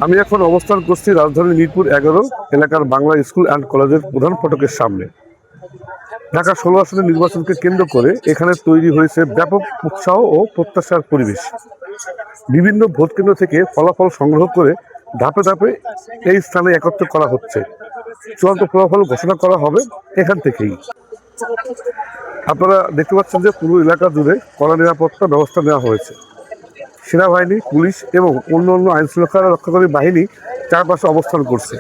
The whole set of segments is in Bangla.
আমি এখন অবস্থান করছি রাজধানীর মিরপুর 11 এলাকার বাংলা স্কুল অ্যান্ড কলেজের প্রধান ফটকের সামনে। ঢাকা 16 আসনের নির্বাচনকে কেন্দ্র করে এখানে তৈরি হয়েছে ব্যাপক উৎসাহ ও প্রত্যাশার পরিবেশ। বিভিন্ন ভোট কেন্দ্র থেকে ফলাফল সংগ্রহ করে ধাপে ধাপে এই স্থানে একত্র করা হচ্ছে। চূড়ান্ত ফলাফল ঘোষণা করা হবে এখান থেকেই। আপনারা দেখতে পাচ্ছেন যে পুরো এলাকা জুড়ে কড়া নিরাপত্তা ব্যবস্থা নেওয়া হয়েছে। সেনাবাহিনী, পুলিশ এবং অন্যান্য আইনশৃঙ্খলা রক্ষাকারী বাহিনী চারপাশে অবস্থান করছে।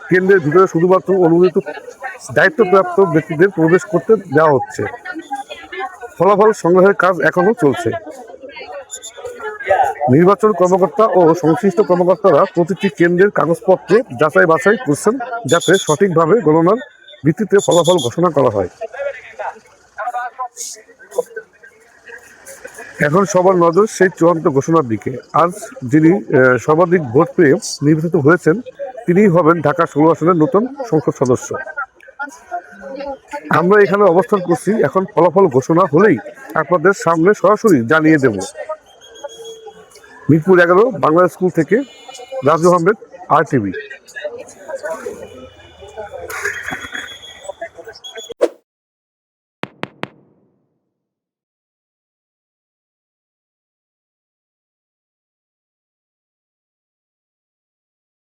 কেন্দ্রের ভিতরে শুধুমাত্র অনুমোদিত দায়িত্বপ্রাপ্ত ব্যক্তিদের প্রবেশ করতে দেওয়া হচ্ছে। ফলাফল সংগ্রহের কাজ এখনো চলছে। নির্বাচন কর্মকর্তা ও সংশ্লিষ্ট কর্মকর্তারা প্রতিটি কেন্দ্রের কাগজপত্র যাচাই বাছাই করছেন, যাতে সঠিকভাবে গণনার ভিত্তিতে ফলাফল ঘোষণা করা হয়। এখন সবার নজর সেই চূড়ান্ত ঘোষণার দিকে। আজ যিনি সর্বাধিক ভোট পেয়ে নির্বাচিত হয়েছেন, তিনিই হবেন ঢাকা 16 আসনের নতুন সংসদ সদস্য। আমরা এখানে অবস্থান করছি, এখন ফলাফল ঘোষণা হলেই আপনাদের সামনে সরাসরি জানিয়ে দেব। মিরপুর 11 বাংলা স্কুল থেকে রাজু আহমেদ, RTV।